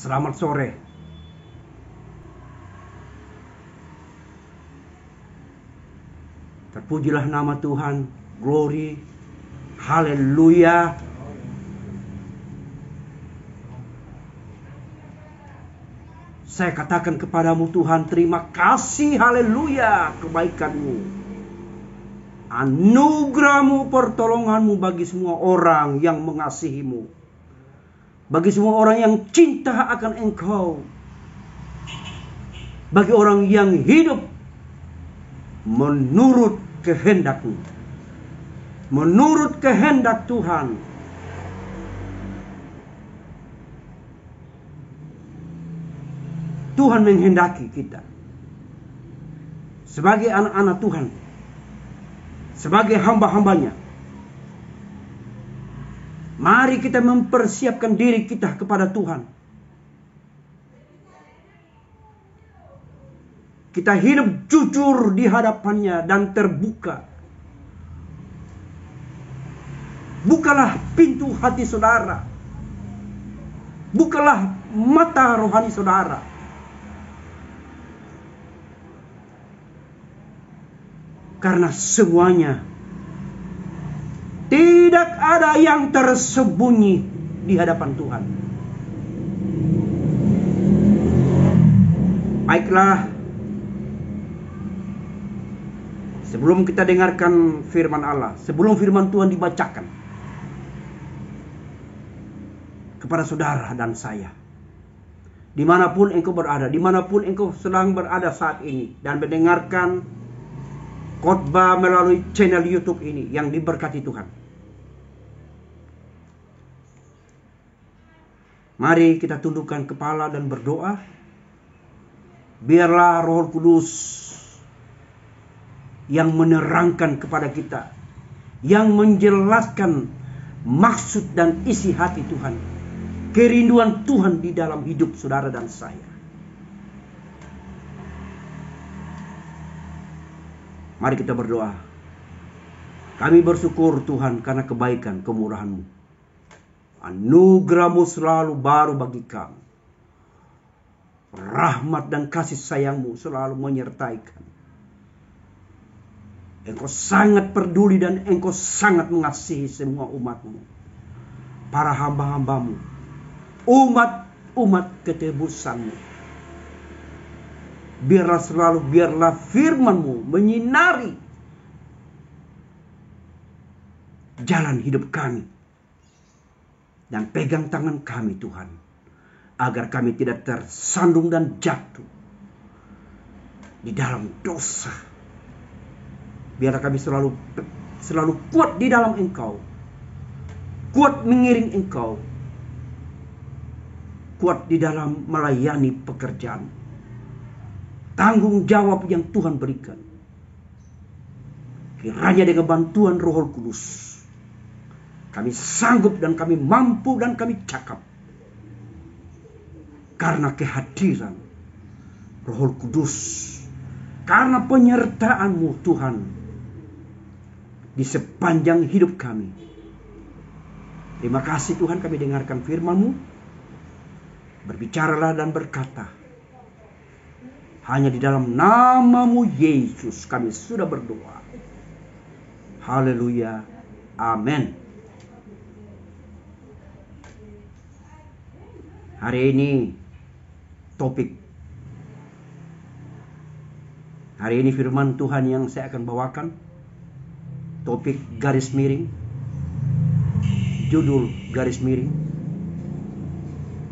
Selamat sore. Terpujilah nama Tuhan. Glory. Haleluya. Saya katakan kepadamu Tuhan, terima kasih, haleluya, kebaikanmu, anugerahmu, pertolonganmu bagi semua orang yang mengasihimu, bagi semua orang yang cinta akan Engkau, bagi orang yang hidup menurut kehendak-Mu, menurut kehendak Tuhan. Tuhan menghendaki kita sebagai anak-anak Tuhan, sebagai hamba-hambanya. Mari kita mempersiapkan diri kita kepada Tuhan. Kita hidup jujur di hadapannya dan terbuka. Bukalah pintu hati saudara. Bukalah mata rohani saudara. Karena semuanya tidak ada yang tersembunyi di hadapan Tuhan. Baiklah, sebelum kita dengarkan firman Allah, sebelum firman Tuhan dibacakan kepada saudara dan saya, dimanapun engkau berada, dimanapun engkau sedang berada saat ini dan mendengarkan khotbah melalui channel YouTube ini yang diberkati Tuhan. Mari kita tundukkan kepala dan berdoa. Biarlah Roh Kudus yang menerangkan kepada kita, yang menjelaskan maksud dan isi hati Tuhan, kerinduan Tuhan di dalam hidup saudara dan saya. Mari kita berdoa. Kami bersyukur Tuhan karena kebaikan kemurahan-Mu. Anugerah-Mu selalu baru bagi kami. Rahmat dan kasih sayang-Mu selalu menyertai kami. Engkau sangat peduli dan Engkau sangat mengasihi semua umat-Mu. Para hamba-hamba-Mu. Umat ketebusan-Mu. Biarlah firman-Mu menyinari jalan hidup kami. Dan pegang tangan kami Tuhan, agar kami tidak tersandung dan jatuh di dalam dosa. Biarlah kami selalu kuat di dalam Engkau, kuat mengiring Engkau, kuat di dalam melayani pekerjaan. Tanggung jawab yang Tuhan berikan. Kiranya dengan bantuan Roh Kudus, kami sanggup dan kami mampu dan kami cakap. Karena kehadiran Roh Kudus, karena penyertaan-Mu Tuhan di sepanjang hidup kami. Terima kasih Tuhan, kami dengarkan firman-Mu. Berbicaralah dan berkata. Hanya di dalam nama-Mu Yesus kami sudah berdoa. Haleluya. Amin. Hari ini firman Tuhan yang saya akan bawakan. Topik garis miring. Judul garis miring.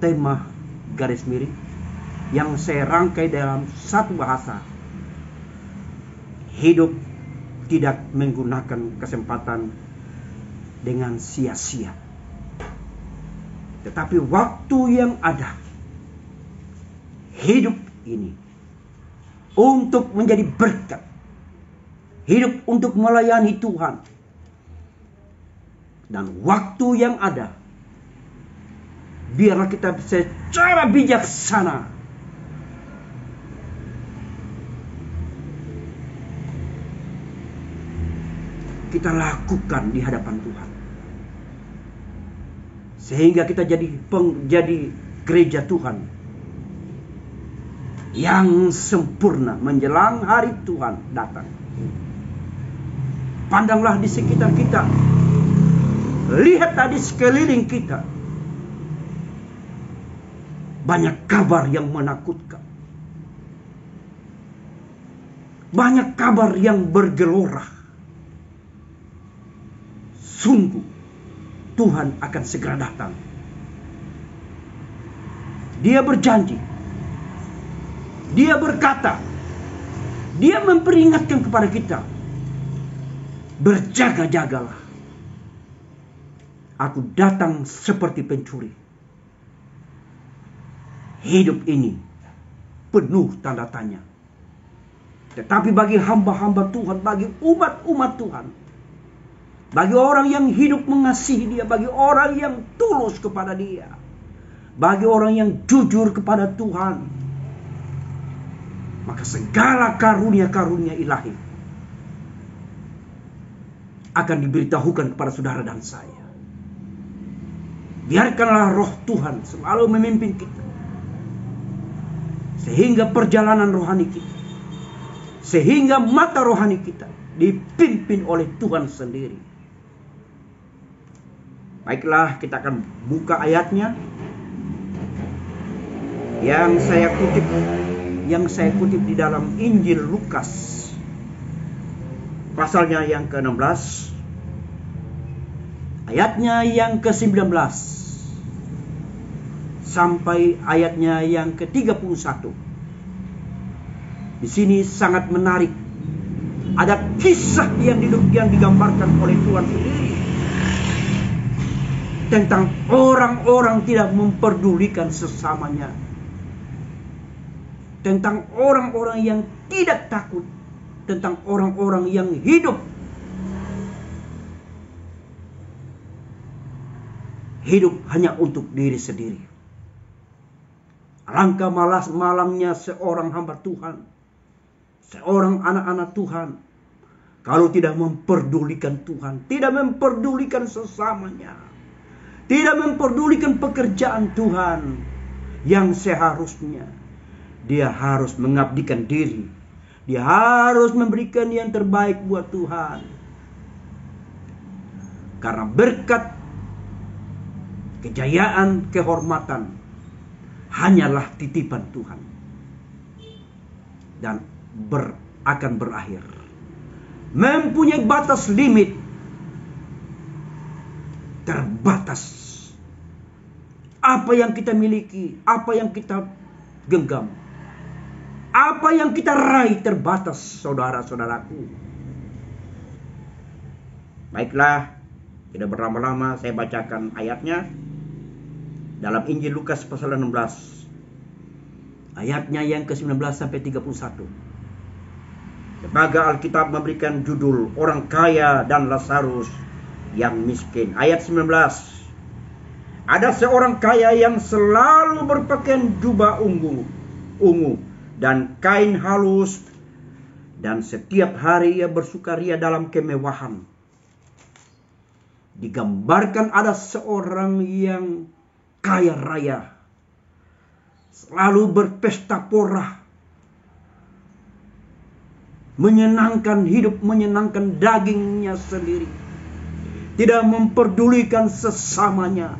Tema garis miring. Yang saya rangkai dalam satu bahasa. Hidup tidak menggunakan kesempatan dengan sia-sia. Tetapi waktu yang ada, hidup ini untuk menjadi berkat. Hidup untuk melayani Tuhan. Dan waktu yang ada, biarlah kita secara bijaksana kita lakukan di hadapan Tuhan. Sehingga kita jadi gereja Tuhan yang sempurna menjelang hari Tuhan datang. Pandanglah di sekitar kita, lihatlah di sekeliling kita, banyak kabar yang menakutkan, banyak kabar yang bergelora. Sungguh Tuhan akan segera datang. Dia berjanji, Dia berkata, Dia memperingatkan kepada kita, berjaga-jagalah. Aku datang seperti pencuri. Hidup ini penuh tanda tanya. Tetapi bagi hamba-hamba Tuhan, bagi umat-umat Tuhan, bagi orang yang hidup mengasihi Dia, bagi orang yang tulus kepada Dia, bagi orang yang jujur kepada Tuhan, maka segala karunia-karunia ilahi akan diberitahukan kepada saudara dan saya. Biarkanlah roh Tuhan selalu memimpin kita, sehingga perjalanan rohani kita, sehingga mata rohani kita dipimpin oleh Tuhan sendiri. Baiklah, kita akan buka ayatnya yang saya kutip di dalam Injil Lukas, pasalnya yang ke-16, ayatnya yang ke-19 sampai ayatnya yang ke-31. Di sini sangat menarik. Ada kisah yang digambarkan oleh Tuhan sendiri tentang orang-orang tidak memperdulikan sesamanya, tentang orang-orang yang tidak takut, tentang orang-orang yang hidup hanya untuk diri sendiri. Alangkah malangnya seorang hamba Tuhan, seorang anak-anak Tuhan, kalau tidak memperdulikan Tuhan, tidak memperdulikan sesamanya, tidak memperdulikan pekerjaan Tuhan yang seharusnya. Dia harus mengabdikan diri, dia harus memberikan yang terbaik buat Tuhan, karena berkat, kejayaan, kehormatan hanyalah titipan Tuhan dan akan berakhir, mempunyai batas limit, terbatas. Apa yang kita miliki, apa yang kita genggam, apa yang kita raih terbatas, saudara-saudaraku. Baiklah, tidak berlama-lama, saya bacakan ayatnya dalam Injil Lukas pasal 16, ayatnya yang ke-19 sampai 31. Lembaga Alkitab memberikan judul Orang Kaya dan Lazarus yang Miskin. Ayat 19. Ada seorang kaya yang selalu berpakaian jubah ungu dan kain halus, dan setiap hari ia bersukaria dalam kemewahan. Digambarkan ada seorang yang kaya raya, selalu berpesta pora, menyenangkan hidup, menyenangkan dagingnya sendiri, tidak memperdulikan sesamanya,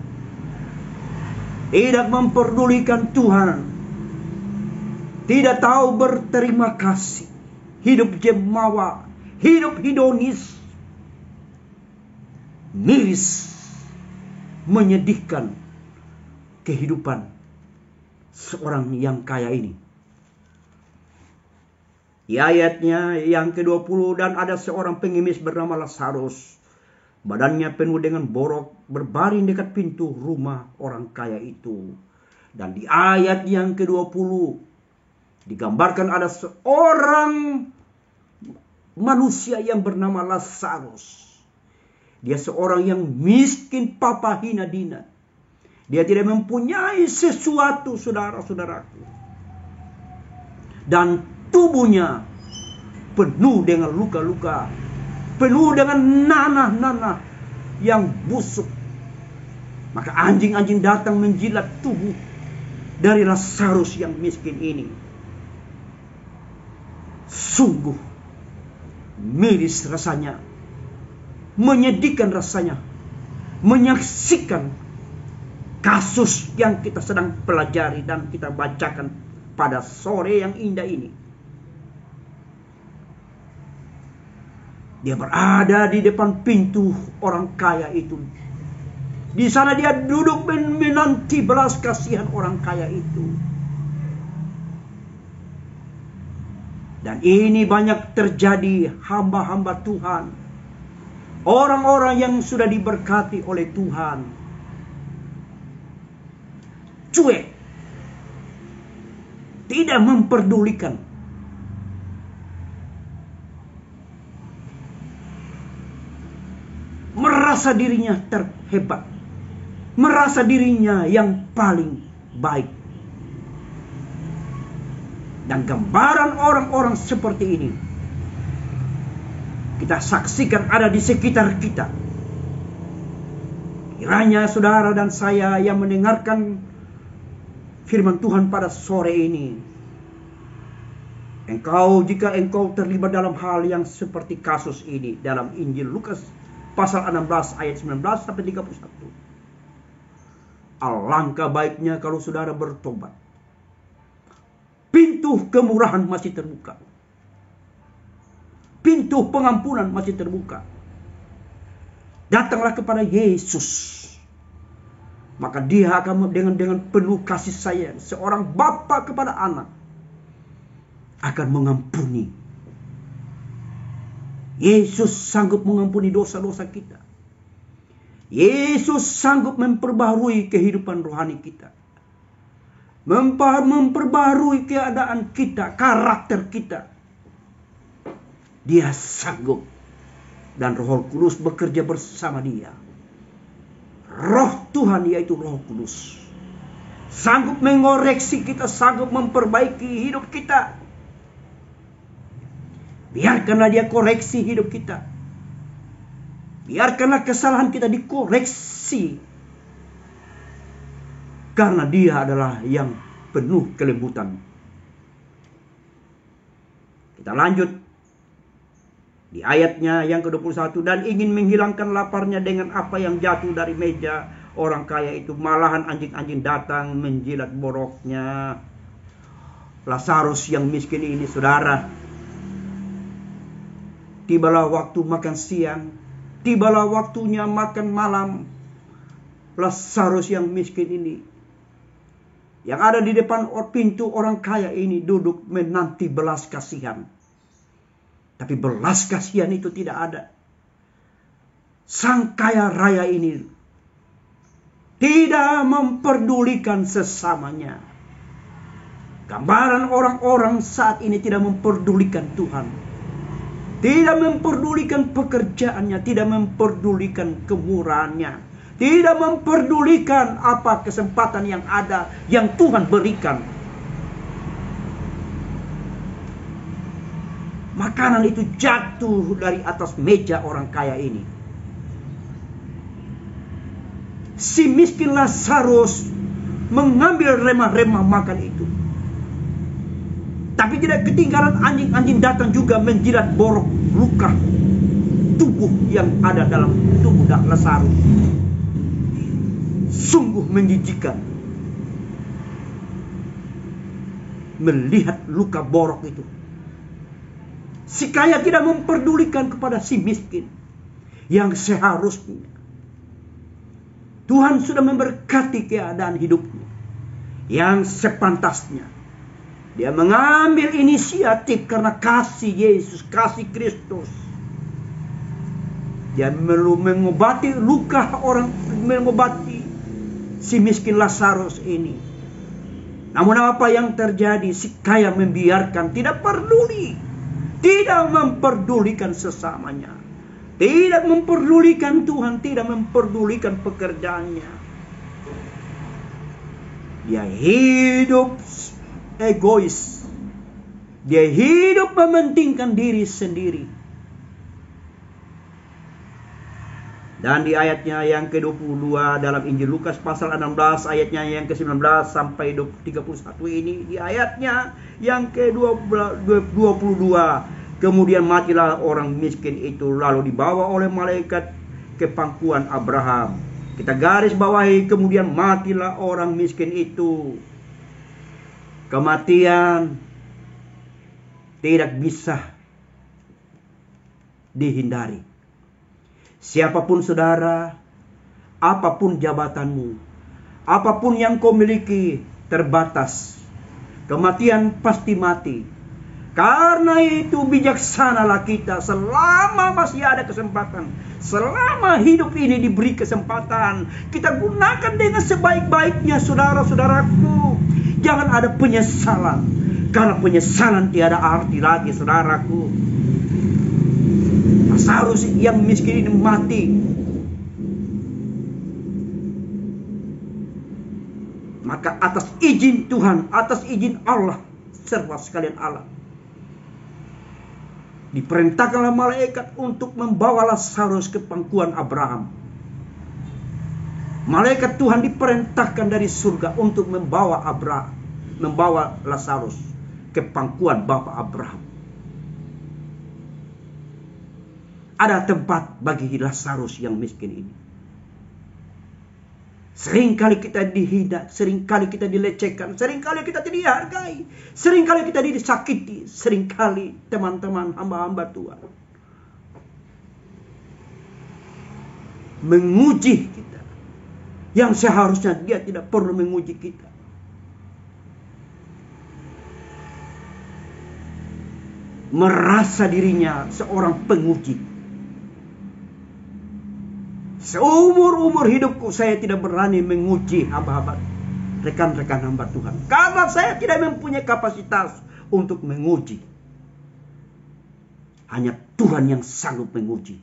tidak memperdulikan Tuhan, tidak tahu berterima kasih, hidup jemawa, hidup hedonis, miris, menyedihkan kehidupan seorang yang kaya ini. Di ayatnya yang ke-20, dan ada seorang pengemis bernama Lazarus, badannya penuh dengan borok, berbaring dekat pintu rumah orang kaya itu. Dan di ayat yang ke-20 digambarkan ada seorang manusia yang bernama Lazarus. Dia seorang yang miskin papa hina dina. Dia tidak mempunyai sesuatu, saudara-saudaraku. Dan tubuhnya penuh dengan luka-luka, penuh dengan nanah-nanah yang busuk. Maka anjing-anjing datang menjilat tubuh dari Lazarus yang miskin ini. Sungguh miris rasanya, menyedihkan rasanya, menyaksikan kasus yang kita sedang pelajari dan kita bacakan pada sore yang indah ini. Dia berada di depan pintu orang kaya itu. Di sana dia duduk menanti belas kasihan orang kaya itu. Dan ini banyak terjadi hamba-hamba Tuhan. Orang-orang yang sudah diberkati oleh Tuhan. Cuek. Tidak memperdulikan. Merasa dirinya terhebat. Merasa dirinya yang paling baik. Dan gambaran orang-orang seperti ini kita saksikan ada di sekitar kita. Kiranya saudara dan saya yang mendengarkan firman Tuhan pada sore ini, jika engkau terlibat dalam hal yang seperti kasus ini dalam Injil Lukas pasal 16 ayat 19 sampai 31. Alangkah baiknya kalau saudara bertobat. Pintu kemurahan masih terbuka. Pintu pengampunan masih terbuka. Datanglah kepada Yesus. Maka dia akan dengan penuh kasih sayang, seorang bapa kepada anak, akan mengampuni. Yesus sanggup mengampuni dosa-dosa kita. Yesus sanggup memperbaharui kehidupan rohani kita. Memperbaharui keadaan kita, karakter kita. Dia sanggup. Dan Roh Kudus bekerja bersama dia. Roh Tuhan yaitu Roh Kudus. Sanggup mengoreksi kita, sanggup memperbaiki hidup kita. Biarkanlah dia koreksi hidup kita. Biarkanlah kesalahan kita dikoreksi. Karena dia adalah yang penuh kelembutan. Kita lanjut. Di ayatnya yang ke-21. Dan ingin menghilangkan laparnya dengan apa yang jatuh dari meja orang kaya itu. Malahan anjing-anjing datang menjilat boroknya. Lazarus yang miskin ini, saudara. Tibalah waktu makan siang. Tibalah waktunya makan malam. Lazarus yang miskin ini, yang ada di depan pintu orang kaya ini, duduk menanti belas kasihan. Tapi belas kasihan itu tidak ada. Sang kaya raya ini tidak memperdulikan sesamanya. Gambaran orang-orang saat ini tidak memperdulikan Tuhan. Tidak memperdulikan pekerjaannya. Tidak memperdulikan kemurahannya. Tidak memperdulikan apa kesempatan yang ada, yang Tuhan berikan. Makanan itu jatuh dari atas meja orang kaya ini. Si miskin Lazarus mengambil remah-remah makan itu. Tapi tidak ketinggalan anjing-anjing datang juga menjilat borok luka tubuh yang ada dalam tubuh Lazarus. Sungguh menjijikkan melihat luka borok itu. Si kaya tidak memperdulikan kepada si miskin yang seharusnya Tuhan sudah memberkati keadaan hidupnya yang sepantasnya. Dia mengambil inisiatif karena kasih Yesus, kasih Kristus. Dia mengobati luka orang, mengobati si miskin Lazarus ini. Namun apa yang terjadi? Si kaya membiarkan, tidak peduli. Tidak memperdulikan sesamanya. Tidak memperdulikan Tuhan, tidak memperdulikan pekerjaannya. Dia hidup egois. Dia hidup mementingkan diri sendiri. Dan di ayatnya yang ke-22 dalam Injil Lukas pasal 16 ayatnya yang ke-19 sampai 31 ini, di ayatnya yang ke-22, kemudian matilah orang miskin itu lalu dibawa oleh malaikat ke pangkuan Abraham. Kita garis bawahi, kemudian matilah orang miskin itu. Kematian tidak bisa dihindari. Siapapun saudara, apapun jabatanmu, apapun yang kau miliki, terbatas. Kematian pasti mati. Karena itu bijaksanalah kita selama masih ada kesempatan. Selama hidup ini diberi kesempatan, kita gunakan dengan sebaik-baiknya, saudara-saudaraku. Jangan ada penyesalan. Karena penyesalan tiada arti lagi, saudaraku. Lazarus yang miskin ini mati. Maka atas izin Tuhan, atas izin Allah, serba sekalian Allah, diperintahkanlah malaikat untuk membawa Lazarus ke pangkuan Abraham. Malaikat Tuhan diperintahkan dari surga untuk membawa Lazarus ke pangkuan Bapa Abraham. Ada tempat bagi Lazarus yang miskin ini. Seringkali kita dihina, seringkali kita dilecehkan, seringkali kita tidak dihargai, seringkali kita disakiti, seringkali teman-teman hamba-hamba Tuhan menguji kita, yang seharusnya dia tidak perlu menguji kita. Merasa dirinya seorang penguji. Seumur-umur hidupku saya tidak berani menguji hamba-hamba, rekan-rekan hamba Tuhan. Karena saya tidak mempunyai kapasitas untuk menguji. Hanya Tuhan yang sanggup menguji.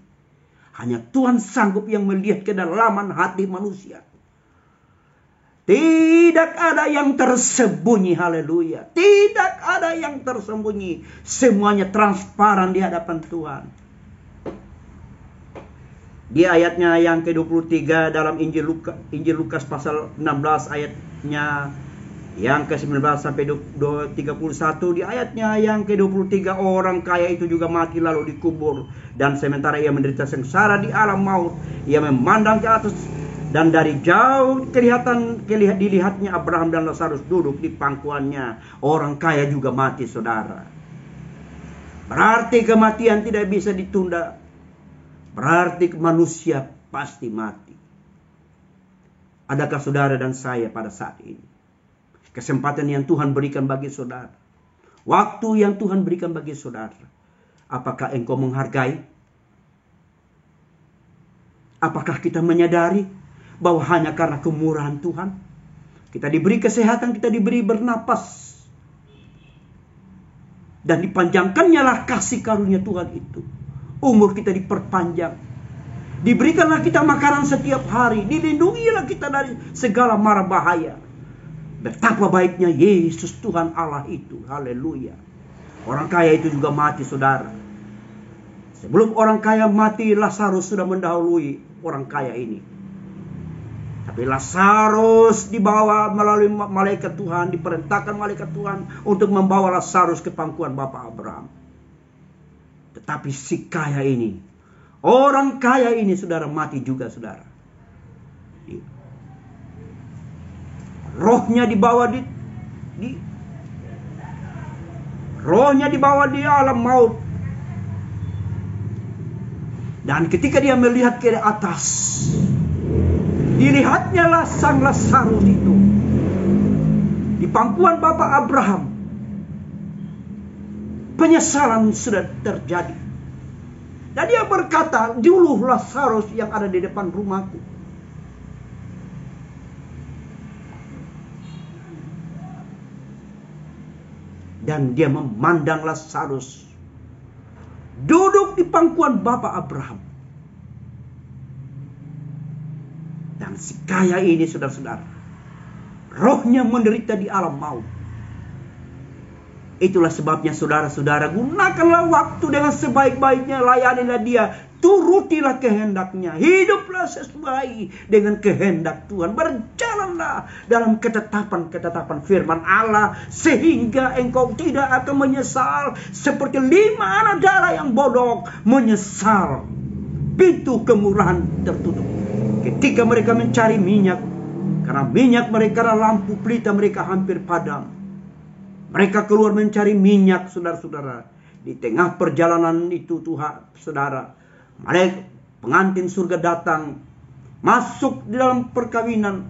Hanya Tuhan sanggup yang melihat kedalaman hati manusia. Tidak ada yang tersembunyi, haleluya. Tidak ada yang tersembunyi. Semuanya transparan di hadapan Tuhan. Di ayatnya yang ke-23 dalam Injil Lukas pasal 16 ayatnya yang ke-19 sampai 31, di ayatnya yang ke-23 orang kaya itu juga mati lalu dikubur, dan sementara ia menderita sengsara di alam maut, ia memandang ke atas dan dari jauh dilihatnya Abraham dan Lazarus duduk di pangkuannya. Orang kaya juga mati, saudara. Berarti kematian tidak bisa ditunda. Berarti manusia pasti mati. Adakah saudara dan saya pada saat ini? Kesempatan yang Tuhan berikan bagi saudara. Waktu yang Tuhan berikan bagi saudara. Apakah engkau menghargai? Apakah kita menyadari bahwa hanya karena kemurahan Tuhan kita diberi kesehatan, kita diberi bernapas, dan dipanjangkannya lah kasih karunia Tuhan itu. Umur kita diperpanjang. Diberikanlah kita makanan setiap hari. Dilindungilah kita dari segala mara bahaya. Betapa baiknya Yesus Tuhan Allah itu. Haleluya. Orang kaya itu juga mati, saudara. Sebelum orang kaya mati, Lazarus sudah mendahului orang kaya ini. Tapi Lazarus dibawa melalui malaikat Tuhan. Diperintahkan malaikat Tuhan untuk membawa Lazarus ke pangkuan Bapa Abraham. Tetapi si kaya ini, orang kaya ini, saudara, mati juga, saudara. Rohnya dibawa di alam maut. Dan ketika dia melihat ke atas, dilihatnya lah sang Lazarus itu di pangkuan Bapa Abraham. Penyesalan sudah terjadi. Dan dia berkata, dulu Lazarus yang ada di depan rumahku. Dan dia memandang Lazarus duduk di pangkuan Bapa Abraham. Dan si kaya ini, saudara-saudara, rohnya menderita di alam maut. Itulah sebabnya, saudara-saudara, gunakanlah waktu dengan sebaik-baiknya, layanilah dia. Turutilah kehendaknya. Hiduplah sesuai dengan kehendak Tuhan. Berjalanlah dalam ketetapan-ketetapan firman Allah. Sehingga engkau tidak akan menyesal. Seperti 5 anak darah yang bodoh menyesal. Pintu kemurahan tertutup. Ketika mereka mencari minyak. Karena minyak mereka, lampu pelita mereka hampir padam. Mereka keluar mencari minyak, saudara-saudara. Di tengah perjalanan itu Tuhan, saudara, mereka pengantin surga datang, masuk di dalam perkawinan,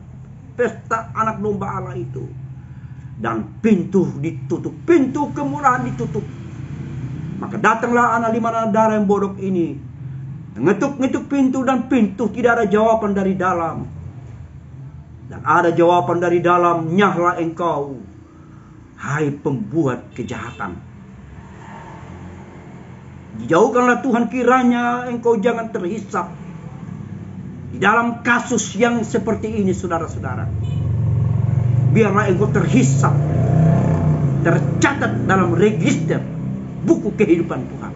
pesta anak domba Allah itu. Dan pintu ditutup, pintu kemurahan ditutup. Maka datanglah anak 5 anak darah yang bodoh ini. Ngetuk-ngetuk pintu dan pintu tidak ada jawaban dari dalam. Dan ada jawaban dari dalam, nyahlah engkau, hai pembuat kejahatan. Dijauhkanlah Tuhan, kiranya engkau jangan terhisap di dalam kasus yang seperti ini, saudara-saudara. Biarlah engkau terhisap, tercatat dalam register buku kehidupan Tuhan.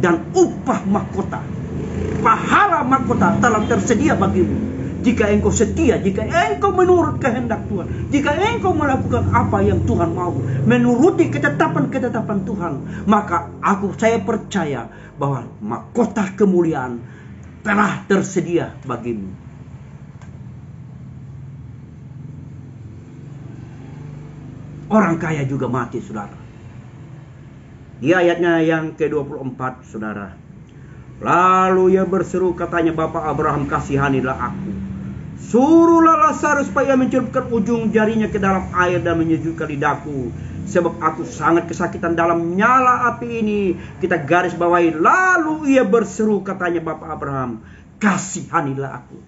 Dan upah mahkota, pahala mahkota telah tersedia bagimu. Jika engkau setia, jika engkau menurut kehendak Tuhan, jika engkau melakukan apa yang Tuhan mau, menuruti ketetapan-ketetapan Tuhan, maka saya percaya bahwa mahkota kemuliaan telah tersedia bagimu. Orang kaya juga mati, saudara. Di ayatnya yang ke-24, saudara. Lalu ia berseru, katanya, Bapak Abraham, kasihanilah aku. Suruhlah Lazarus supaya mencelupkan ujung jarinya ke dalam air dan menyejukkan lidahku. Sebab aku sangat kesakitan dalam nyala api ini. Kita garis bawahi. Lalu ia berseru, katanya Bapak Abraham, kasihanilah aku.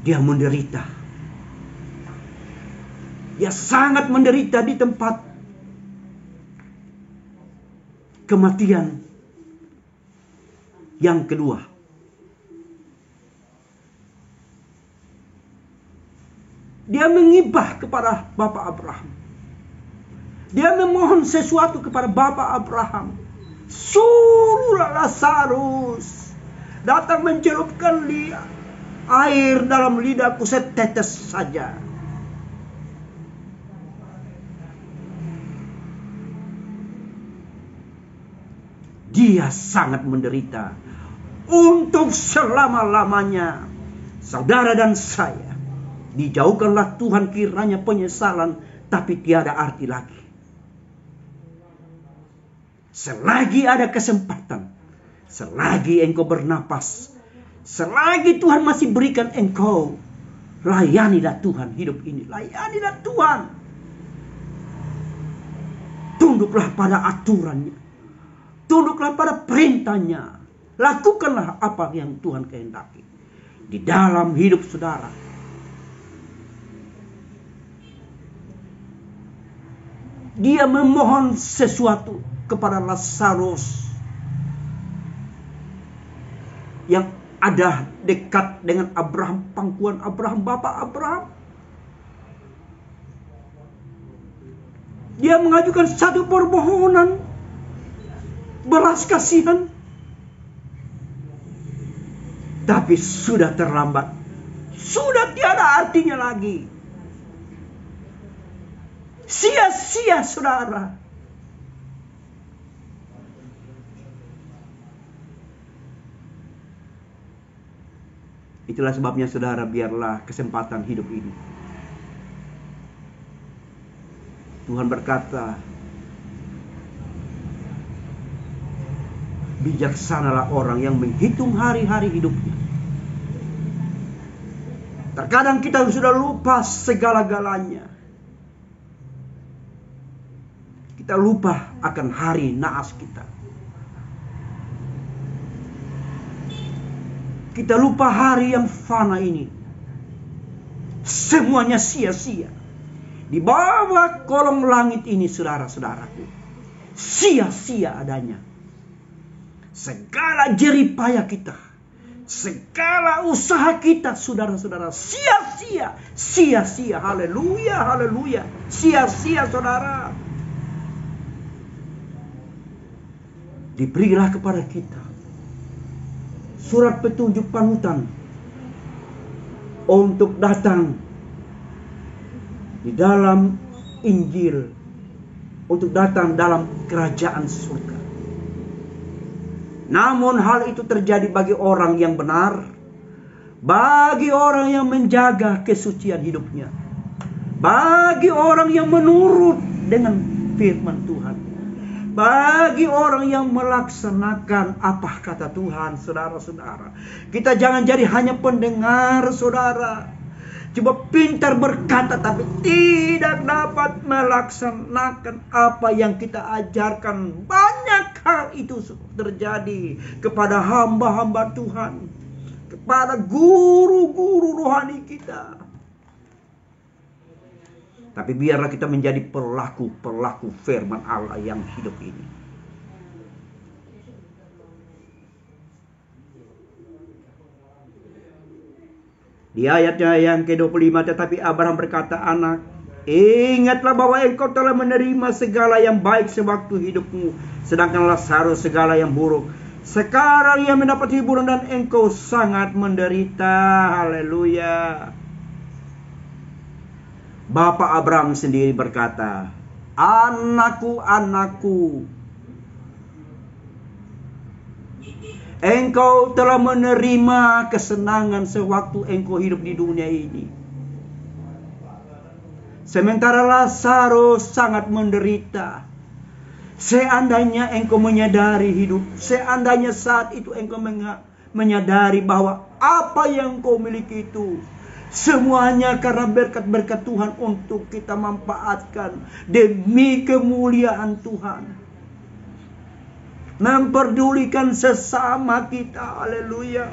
Dia menderita. Dia sangat menderita di tempat kematian yang kedua. Dia mengibah kepada Bapak Abraham. Dia memohon sesuatu kepada Bapak Abraham. Suruhlah Lazarus datang mencelupkan air dalam lidahku setetes saja. Dia sangat menderita untuk selama-lamanya. Saudara dan saya, dijauhkanlah Tuhan kiranya penyesalan, tapi tiada arti lagi. Selagi ada kesempatan, selagi engkau bernapas, selagi Tuhan masih berikan engkau, layanilah Tuhan hidup ini. Layanilah Tuhan. Tunduklah pada aturannya. Tunduklah pada perintahnya. Lakukanlah apa yang Tuhan kehendaki di dalam hidup saudara. Dia memohon sesuatu kepada Lazarus yang ada dekat dengan Abraham, pangkuan Abraham, Bapak Abraham. Dia mengajukan satu permohonan belas kasihan. Tapi sudah terlambat. Sudah tiada artinya lagi. Sia-sia, saudara. Itulah sebabnya, saudara, biarlah kesempatan hidup ini. Tuhan berkata, bijaksanalah orang yang menghitung hari-hari hidupnya. Terkadang kita sudah lupa segala-galanya. Kita lupa akan hari naas kita. Kita lupa hari yang fana ini. Semuanya sia-sia. Di bawah kolong langit ini, saudara-saudaraku, sia-sia adanya. Segala jeripaya kita, segala usaha kita, saudara-saudara, sia-sia, sia-sia. Haleluya, haleluya. Sia-sia, saudara. diberilah kepada kita surat petunjuk panutan untuk datang di dalam Injil, untuk datang dalam kerajaan surga. Namun hal itu terjadi bagi orang yang benar, bagi orang yang menjaga kesucian hidupnya, bagi orang yang menurut dengan firman Tuhan, bagi orang yang melaksanakan apa kata Tuhan. Saudara-saudara, kita jangan jadi hanya pendengar, saudara. Coba pintar berkata tapi tidak dapat melaksanakan apa yang kita ajarkan. Banyak hal itu terjadi kepada hamba-hamba Tuhan, kepada guru-guru rohani kita. Tapi biarlah kita menjadi pelaku-pelaku firman Allah yang hidup ini. Di ayatnya yang ke-25, tetapi Abraham berkata, anak, ingatlah bahwa engkau telah menerima segala yang baik sewaktu hidupmu, sedangkan Lazarus segala yang buruk. Sekarang ia mendapat hiburan dan engkau sangat menderita. Haleluya. Bapak Abraham sendiri berkata, anakku, anakku, engkau telah menerima kesenangan sewaktu engkau hidup di dunia ini. Sementara Lazarus sangat menderita. Seandainya engkau menyadari hidup, seandainya saat itu engkau menyadari bahwa apa yang kau miliki itu semuanya karena berkat-berkat Tuhan untuk kita manfaatkan demi kemuliaan Tuhan. Memperdulikan sesama kita. Haleluya.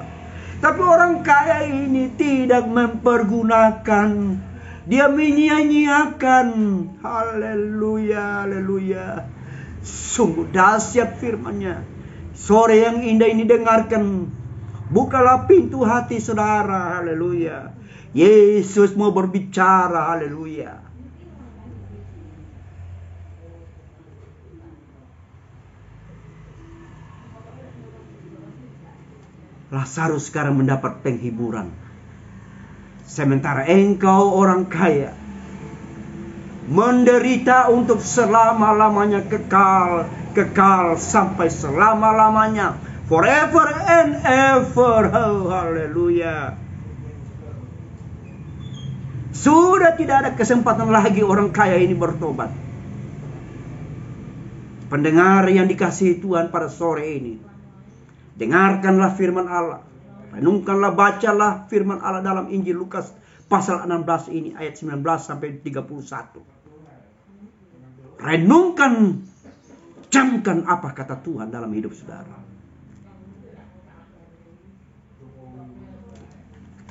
Tapi orang kaya ini tidak mempergunakan. Dia menyia-nyiakan. Haleluya, haleluya. Sungguh dahsyat firman-Nya. Sore yang indah ini dengarkan. Bukalah pintu hati saudara. Haleluya. Yesus mau berbicara. Haleluya. Lazarus sekarang mendapat penghiburan. Sementara engkau orang kaya menderita untuk selama-lamanya, kekal sampai selama-lamanya, forever and ever. Oh, haleluya. Sudah tidak ada kesempatan lagi orang kaya ini bertobat. Pendengar yang dikasihi Tuhan pada sore ini, dengarkanlah firman Allah. Renungkanlah, bacalah firman Allah dalam Injil Lukas pasal 16 ini ayat 19 sampai 31. Renungkan, camkan apa kata Tuhan dalam hidup saudara.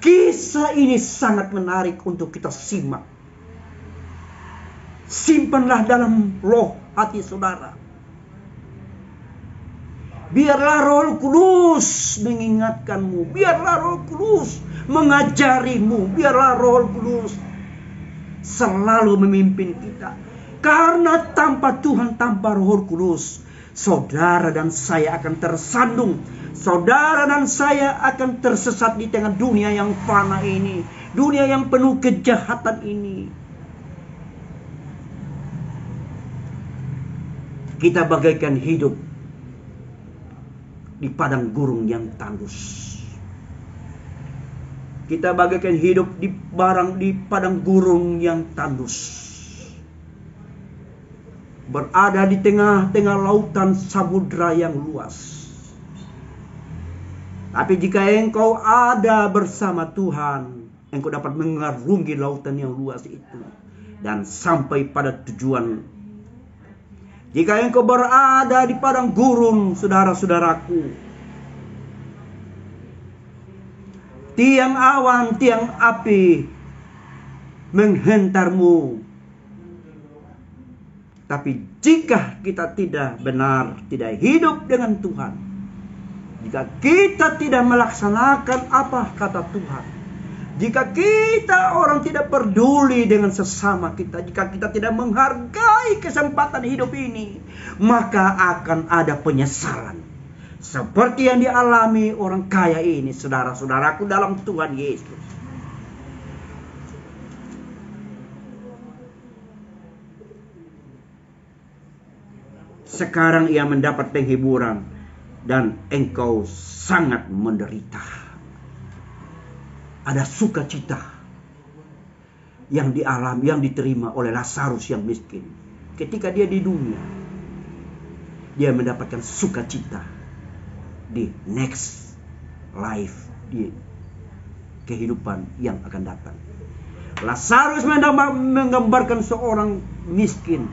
Kisah ini sangat menarik untuk kita simak. Simpanlah dalam roh hati saudara. Biarlah Roh Kudus mengingatkanmu. Biarlah Roh Kudus mengajarimu. Biarlah Roh Kudus selalu memimpin kita. Karena tanpa Tuhan, tanpa Roh Kudus, saudara dan saya akan tersandung. Saudara dan saya akan tersesat di tengah dunia yang fana ini. Dunia yang penuh kejahatan ini. Kita bagaikan hidup di padang gurun yang tandus. Kita bagaikan hidup di padang gurun yang tandus. Berada di tengah-tengah lautan samudra yang luas. Tapi jika engkau ada bersama Tuhan, engkau dapat mengarungi lautan yang luas itu dan sampai pada tujuan. Jika engkau berada di padang gurun, saudara-saudaraku, tiang awan, tiang api menghentarmu. Tapi jika kita tidak benar, tidak hidup dengan Tuhan, jika kita tidak melaksanakan apa kata Tuhan, Jika kita orang tidak peduli dengan sesama kita, jika kita tidak menghargai kesempatan hidup ini, maka akan ada penyesalan. Seperti yang dialami orang kaya ini, saudara-saudaraku dalam Tuhan Yesus. Sekarang ia mendapat penghiburan dan engkau sangat menderita. Ada sukacita yang dialami, yang diterima oleh Lazarus yang miskin. Ketika dia di dunia, dia mendapatkan sukacita di next life, di kehidupan yang akan datang. Lazarus menggambarkan seorang miskin.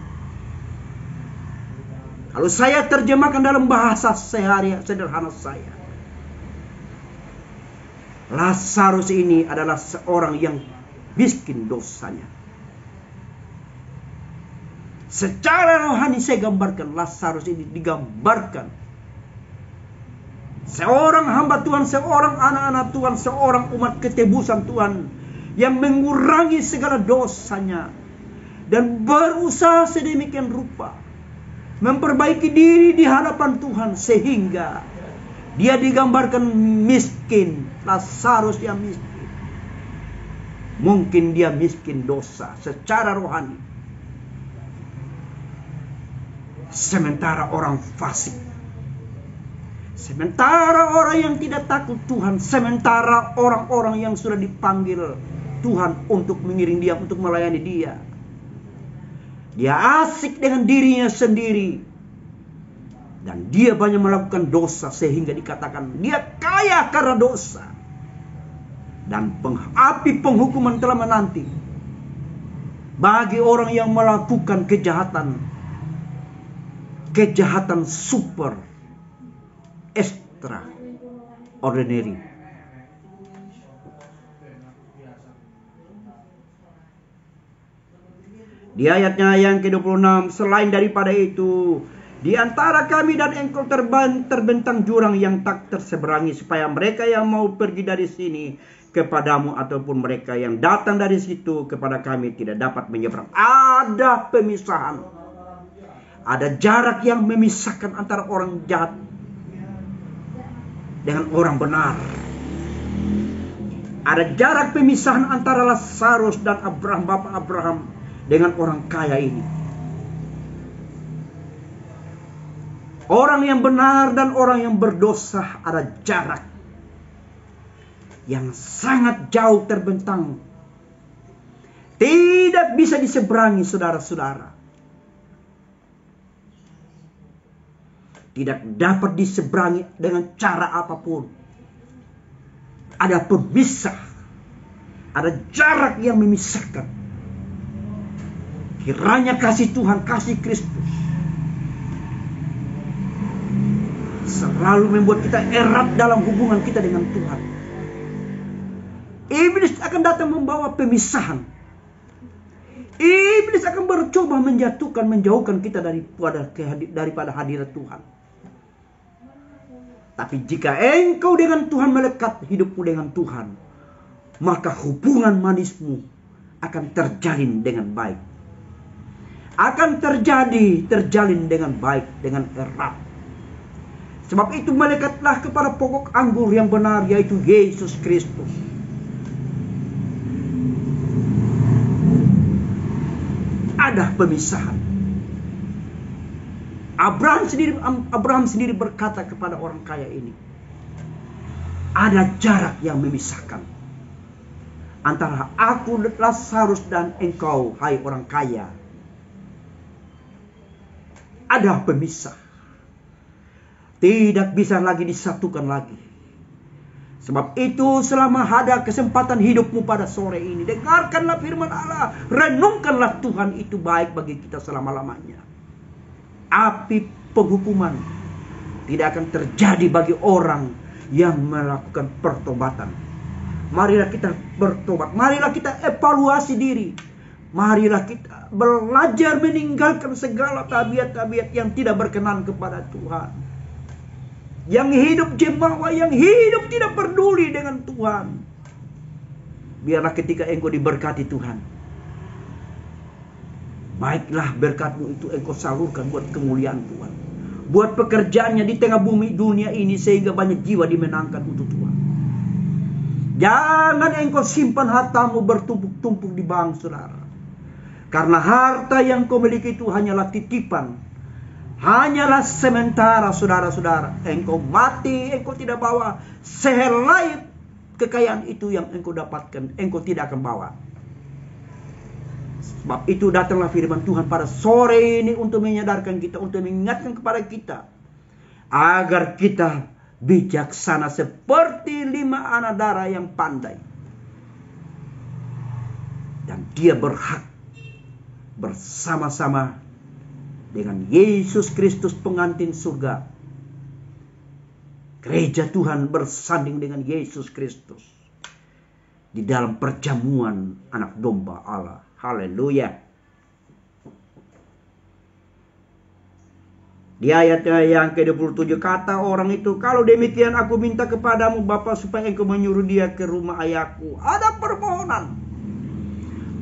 Kalau saya terjemahkan dalam bahasa sederhana saya, Lazarus ini adalah seorang yang miskin dosanya. Secara rohani saya gambarkan, Lazarus ini digambarkan seorang hamba Tuhan, seorang anak-anak Tuhan, seorang umat ketebusan Tuhan yang mengurangi segala dosanya dan berusaha sedemikian rupa memperbaiki diri di hadapan Tuhan, sehingga dia digambarkan miskin. Lazarus yang miskin. Mungkin dia miskin dosa secara rohani. Sementara orang fasik, sementara orang yang tidak takut Tuhan, sementara orang-orang yang sudah dipanggil Tuhan untuk mengiring dia, untuk melayani dia, dia asik dengan dirinya sendiri. Dan dia banyak melakukan dosa sehingga dikatakan dia kaya karena dosa. Dan api penghukuman telah menanti bagi orang yang melakukan kejahatan. Kejahatan super extra ordinary. Di ayatnya yang ke-26, selain daripada itu, di antara kami dan engkau terbentang jurang yang tak terseberangi, supaya mereka yang mau pergi dari sini kepadamu ataupun mereka yang datang dari situ kepada kami tidak dapat menyeberang. Ada pemisahan. Ada jarak yang memisahkan antara orang jahat dengan orang benar. Ada jarak pemisahan antara Lazarus dan Abraham, Bapak Abraham, dengan orang kaya ini. Orang yang benar dan orang yang berdosa ada jarak yang sangat jauh terbentang. Tidak bisa diseberangi, saudara-saudara. Tidak dapat diseberangi dengan cara apapun. Ada pemisah. Ada jarak yang memisahkan. Kiranya kasih Tuhan, kasih Kristus selalu membuat kita erat dalam hubungan kita dengan Tuhan. Iblis akan datang membawa pemisahan. Iblis akan bercoba menjauhkan kita daripada hadirat Tuhan. Tapi jika engkau dengan Tuhan melekat hidupmu dengan Tuhan, maka hubungan manismu akan terjalin dengan baik. Akan terjalin dengan baik, dengan erat. Sebab itu melekatlah kepada pokok anggur yang benar, yaitu Yesus Kristus. Ada pemisahan. Abraham sendiri berkata kepada orang kaya ini, ada jarak yang memisahkan antara aku, Lazarus, dan engkau, hai orang kaya. Ada pemisah. Tidak bisa lagi disatukan lagi. Sebab itu selama ada kesempatan hidupmu pada sore ini, dengarkanlah firman Allah, renungkanlah Tuhan, itu baik bagi kita selama-lamanya. Api penghukuman tidak akan terjadi bagi orang yang melakukan pertobatan. Marilah kita bertobat, marilah kita evaluasi diri. Marilah kita belajar meninggalkan segala tabiat-tabiat yang tidak berkenan kepada Tuhan. Yang hidup jemawa, yang hidup tidak peduli dengan Tuhan. Biarlah ketika engkau diberkati Tuhan, baiklah berkat-Mu itu engkau salurkan buat kemuliaan Tuhan, buat pekerjaannya di tengah bumi dunia ini, sehingga banyak jiwa dimenangkan untuk Tuhan. Jangan engkau simpan hartamu bertumpuk-tumpuk di bank, saudara. Karena harta yang kau miliki itu hanyalah titipan, hanyalah sementara, saudara-saudara. Engkau mati, engkau tidak bawa sehelai kekayaan itu yang engkau dapatkan, engkau tidak akan bawa. Sebab itu datanglah firman Tuhan pada sore ini untuk menyadarkan kita, untuk mengingatkan kepada kita, agar kita bijaksana seperti 5 anak darah yang pandai. Dan dia berhak bersama-sama dengan Yesus Kristus pengantin surga. Gereja Tuhan bersanding dengan Yesus Kristus di dalam perjamuan anak domba Allah. Haleluya. Di ayatnya yang ke-27 kata orang itu, kalau demikian aku minta kepadamu Bapa supaya engkau menyuruh dia ke rumah ayahku. Ada permohonan.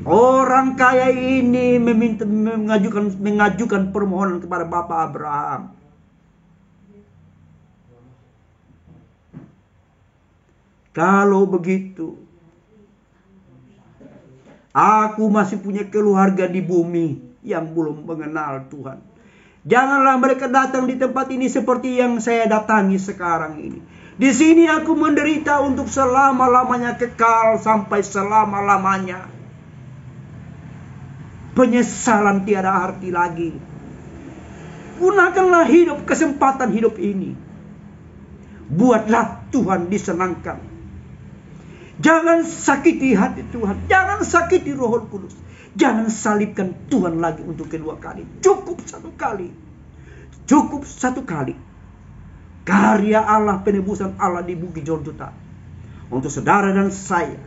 Orang kaya ini mengajukan permohonan kepada Bapak Abraham. Kalau begitu, aku masih punya keluarga di bumi yang belum mengenal Tuhan. Janganlah mereka datang di tempat ini seperti yang saya datangi sekarang ini. Di sini aku menderita untuk selama-lamanya, kekal sampai selama-lamanya. Penyesalan tiada arti lagi. Gunakanlah kesempatan hidup ini. Buatlah Tuhan disenangkan. Jangan sakiti hati Tuhan. Jangan sakiti Roh Kudus. Jangan salibkan Tuhan lagi untuk kedua kali. Cukup satu kali. Cukup satu kali. Karya Allah, penebusan Allah di Bukit Jontuta. Untuk saudara dan saya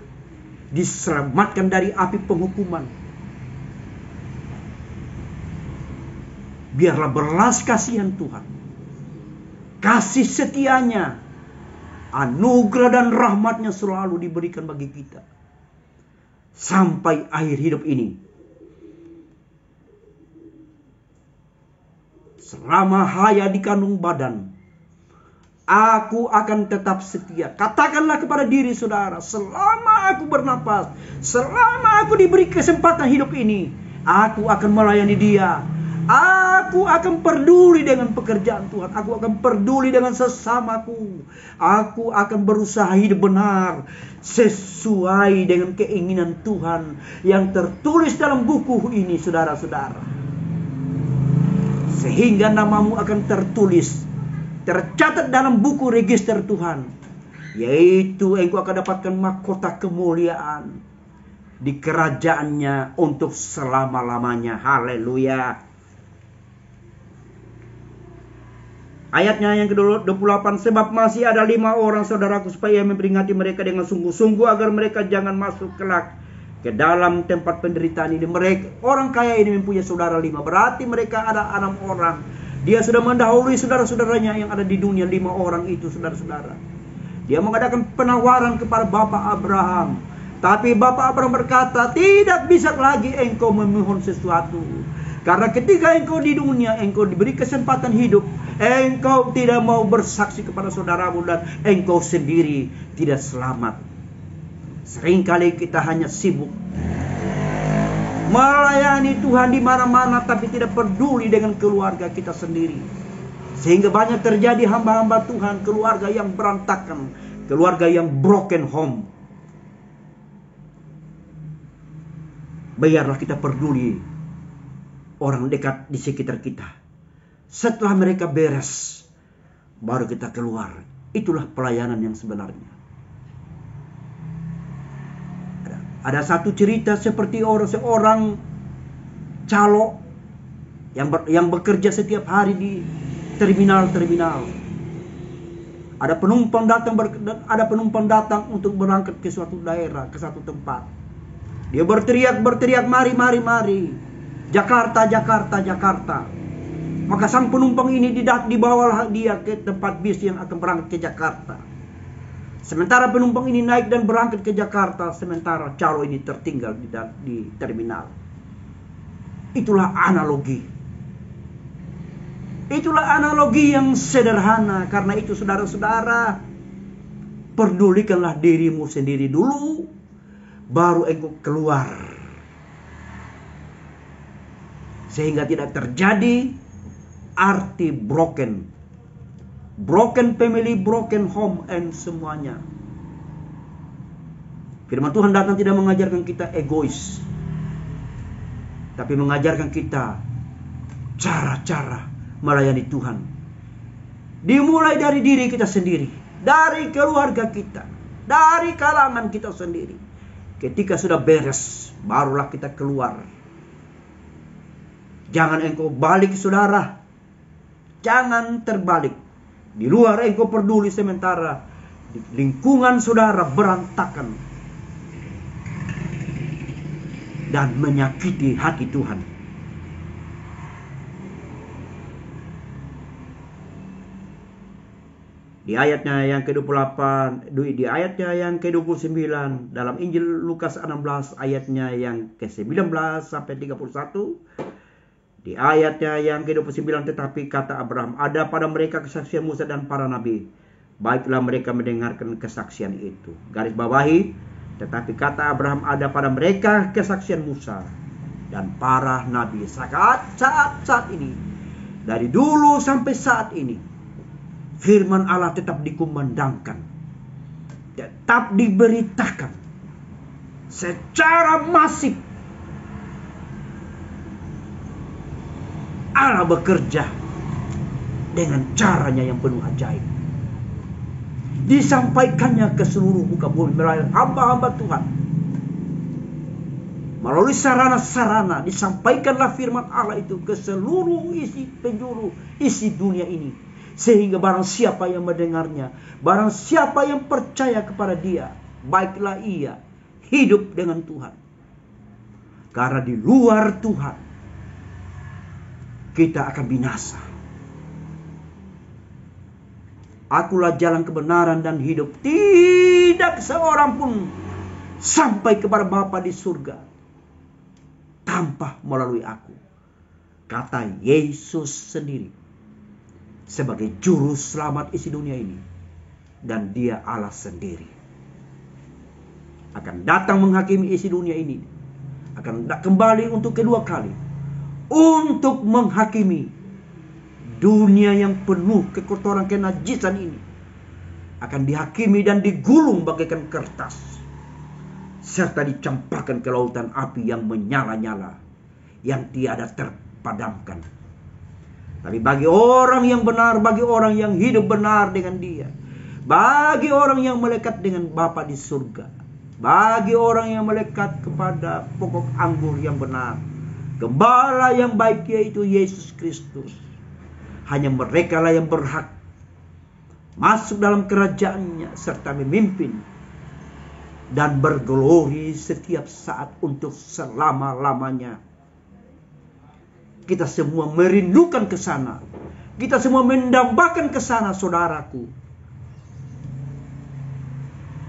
diselamatkan dari api penghukuman. Biarlah belas kasihan Tuhan, kasih setianya, anugerah dan rahmatnya selalu diberikan bagi kita sampai akhir hidup ini. Selama haya di kandung badan, aku akan tetap setia. Katakanlah kepada diri saudara, selama aku bernapas, selama aku diberi kesempatan hidup ini, aku akan melayani Dia. Aku akan peduli dengan pekerjaan Tuhan. Aku akan peduli dengan sesamaku. Aku akan berusaha hidup benar sesuai dengan keinginan Tuhan yang tertulis dalam buku ini, saudara-saudara. Sehingga namamu akan tercatat dalam buku register Tuhan. Yaitu engkau akan dapatkan mahkota kemuliaan di kerajaannya untuk selama-lamanya. Haleluya. Ayatnya yang ke-28, sebab masih ada 5 orang saudaraku supaya memperingati mereka dengan sungguh-sungguh agar mereka jangan masuk kelak ke dalam tempat penderitaan ini. Mereka, orang kaya ini mempunyai saudara 5, berarti mereka ada 6 orang. Dia sudah mendahului saudara-saudaranya yang ada di dunia, 5 orang itu, saudara-saudara. Dia mengadakan penawaran kepada Bapak Abraham. Tapi Bapak Abraham berkata, tidak bisa lagi engkau memohon sesuatu. Karena ketika engkau di dunia, engkau diberi kesempatan hidup, engkau tidak mau bersaksi kepada saudaramu dan engkau sendiri tidak selamat. Seringkali kita hanya sibuk melayani Tuhan di mana-mana, tapi tidak peduli dengan keluarga kita sendiri. Sehingga banyak terjadi hamba-hamba Tuhan, keluarga yang berantakan, keluarga yang broken home. Biarlah kita peduli orang dekat di sekitar kita. Setelah mereka beres, baru kita keluar. Itulah pelayanan yang sebenarnya. Ada satu cerita seperti seorang calo yang bekerja setiap hari di terminal-terminal. Ada penumpang datang untuk berangkat ke suatu daerah, ke satu tempat. Dia berteriak, mari. Jakarta. Maka sang penumpang ini dibawalah dia ke tempat bis yang akan berangkat ke Jakarta. Sementara penumpang ini naik dan berangkat ke Jakarta, sementara calo ini tertinggal di terminal. Itulah analogi. Itulah analogi yang sederhana. Karena itu saudara-saudara, pedulikanlah dirimu sendiri dulu, baru engkau keluar. Sehingga tidak terjadi arti broken. Broken family, broken home, and semuanya. Firman Tuhan datang tidak mengajarkan kita egois, tapi mengajarkan kita cara-cara melayani Tuhan. Dimulai dari diri kita sendiri, dari keluarga kita, dari kalangan kita sendiri. Ketika sudah beres, barulah kita keluar. Jangan engkau balik, saudara. Jangan terbalik. Di luar engkau peduli, sementara di lingkungan saudara berantakan dan menyakiti hati Tuhan. Di ayatnya yang ke-28, di ayatnya yang ke-29 dalam Injil Lukas 16 ayatnya yang ke-19 sampai 31. Di ayatnya yang ke-29, tetapi kata Abraham, ada pada mereka kesaksian Musa dan para nabi. Baiklah mereka mendengarkan kesaksian itu. Garis bawahi, tetapi kata Abraham, ada pada mereka kesaksian Musa dan para nabi. Saat ini, dari dulu sampai saat ini, firman Allah tetap dikumandangkan, tetap diberitakan secara masif. Allah bekerja dengan caranya yang penuh ajaib. Disampaikannya ke seluruh muka bumi melalui hamba-hamba Tuhan. Melalui sarana-sarana disampaikanlah firman Allah itu ke seluruh penjuru isi dunia ini. Sehingga barang siapa yang mendengarnya, barang siapa yang percaya kepada dia, baiklah ia hidup dengan Tuhan. Karena di luar Tuhan kita akan binasa. Akulah jalan kebenaran dan hidup. Tidak seorang pun sampai kepada Bapa di surga tanpa melalui aku. Kata Yesus sendiri sebagai juru selamat isi dunia ini. Dan dia Allah sendiri akan datang menghakimi isi dunia ini. Akan kembali untuk kedua kali, untuk menghakimi dunia yang penuh kekotoran kenajisan ini. Akan dihakimi dan digulung bagaikan kertas, serta dicampakkan ke lautan api yang menyala-nyala, yang tiada terpadamkan. Tapi bagi orang yang benar, bagi orang yang hidup benar dengan dia, bagi orang yang melekat dengan Bapa di surga, bagi orang yang melekat kepada pokok anggur yang benar, Gembala yang baik yaitu Yesus Kristus, hanya mereka lah yang berhak masuk dalam kerajaannya serta memimpin dan berglori setiap saat untuk selama-lamanya. Kita semua merindukan ke sana. Kita semua mendambakan ke sana, saudaraku.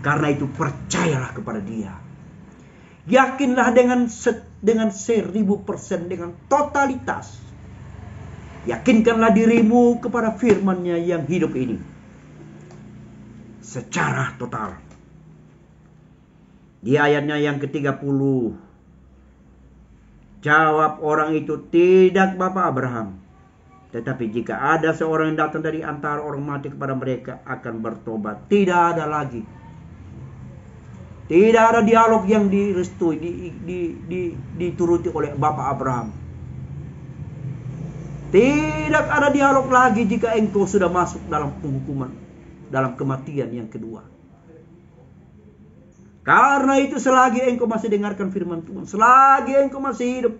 Karena itu percayalah kepada Dia. Yakinlah dengan 1000%, dengan totalitas. Yakinkanlah dirimu kepada firman-Nya yang hidup ini secara total. Di ayatnya yang ke-30, jawab orang itu, tidak Bapak Abraham, tetapi jika ada seorang yang datang dari antara orang mati kepada mereka akan bertobat. Tidak ada lagi. Tidak ada dialog yang direstui, dituruti oleh Bapak Abraham. Tidak ada dialog lagi jika engkau sudah masuk dalam penghukuman, dalam kematian yang kedua. Karena itu selagi engkau masih dengarkan firman Tuhan, selagi engkau masih hidup,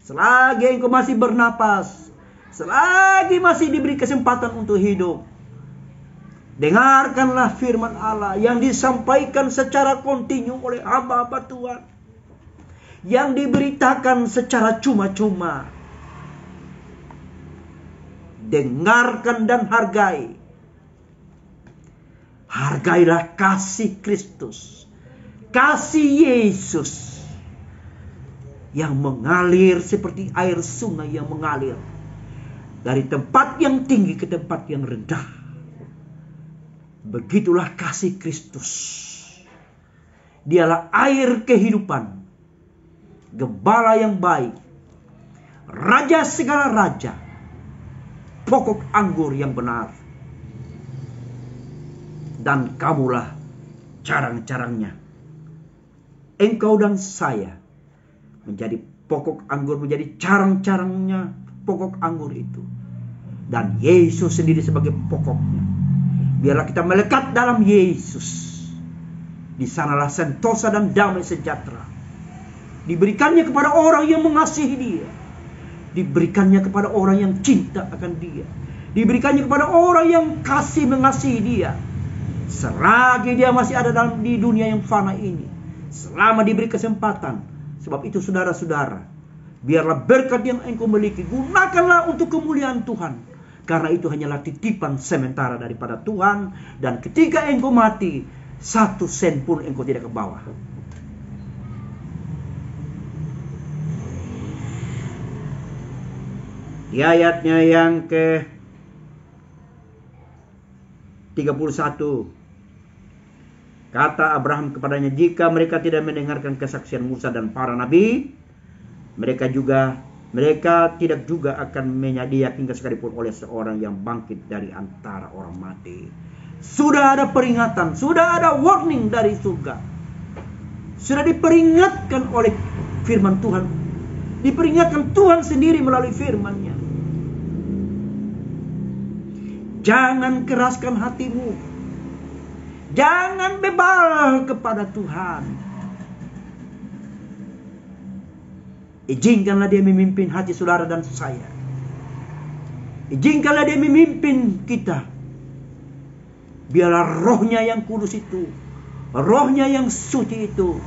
selagi engkau masih bernapas, selagi masih diberi kesempatan untuk hidup, dengarkanlah firman Allah yang disampaikan secara kontinu oleh hamba-hamba Tuhan, yang diberitakan secara cuma-cuma. Dengarkan dan hargai. Hargailah kasih Kristus, kasih Yesus yang mengalir seperti air sungai yang mengalir dari tempat yang tinggi ke tempat yang rendah. Begitulah kasih Kristus. Dialah air kehidupan, gembala yang baik, raja segala raja, pokok anggur yang benar. Dan kamulah carang-carangnya. Engkau dan saya menjadi pokok anggur, menjadi carang-carangnya pokok anggur itu. Dan Yesus sendiri sebagai pokoknya. Biarlah kita melekat dalam Yesus. Di sanalah sentosa dan damai sejahtera. Diberikannya kepada orang yang mengasihi Dia. Diberikannya kepada orang yang cinta akan Dia. Diberikannya kepada orang yang mengasihi Dia. Selagi dia masih ada di dunia yang fana ini, selama diberi kesempatan. Sebab itu saudara-saudara, biarlah berkat yang engkau miliki, gunakanlah untuk kemuliaan Tuhan. Karena itu hanyalah titipan sementara daripada Tuhan. Dan ketika engkau mati, 1 sen pun engkau tidak ke bawah. Di ayatnya yang ke 31, kata Abraham kepadanya, jika mereka tidak mendengarkan kesaksian Musa dan para nabi, mereka tidak juga akan diyakini sekalipun oleh seorang yang bangkit dari antara orang mati. Sudah ada peringatan, sudah ada warning dari surga. Sudah diperingatkan oleh firman Tuhan. Diperingatkan Tuhan sendiri melalui firman-Nya. Jangan keraskan hatimu. Jangan bebal kepada Tuhan. Izinkanlah Dia memimpin hati saudara dan saya. Izinkanlah Dia memimpin kita. Biarlah rohnya yang kudus itu, rohnya yang suci itu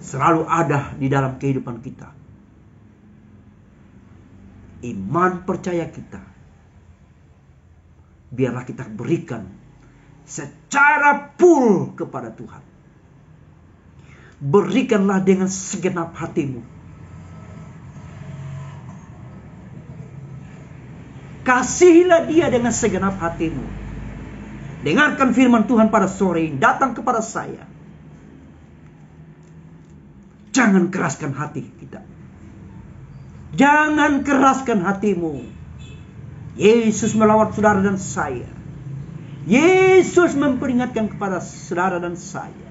selalu ada di dalam kehidupan kita. Iman percaya kita, biarlah kita berikan secara full kepada Tuhan. Berikanlah dengan segenap hatimu. Kasihilah Dia dengan segenap hatimu. Dengarkan firman Tuhan pada sore ini. Datang kepada saya. Jangan keraskan hati kita. Jangan keraskan hatimu. Yesus melawat saudara dan saya. Yesus memperingatkan kepada saudara dan saya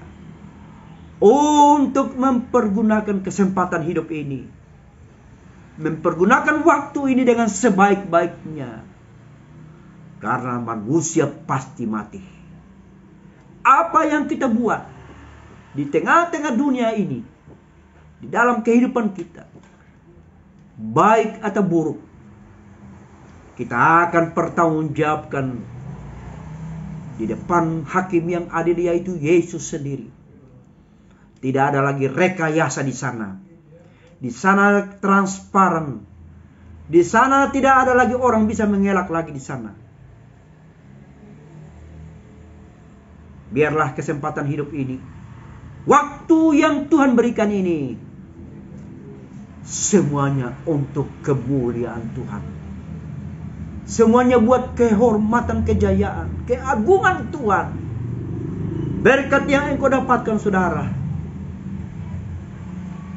untuk mempergunakan kesempatan hidup ini, mempergunakan waktu ini dengan sebaik-baiknya, karena manusia pasti mati. Apa yang kita buat di tengah-tengah dunia ini, di dalam kehidupan kita, baik atau buruk, kita akan pertanggungjawabkan di depan hakim yang adil, yaitu Yesus sendiri. Tidak ada lagi rekayasa di sana. Di sana transparan. Di sana tidak ada lagi orang bisa mengelak lagi di sana. Biarlah kesempatan hidup ini, waktu yang Tuhan berikan ini, semuanya untuk kemuliaan Tuhan. Semuanya buat kehormatan, kejayaan, keagungan Tuhan. Berkat yang engkau dapatkan saudara,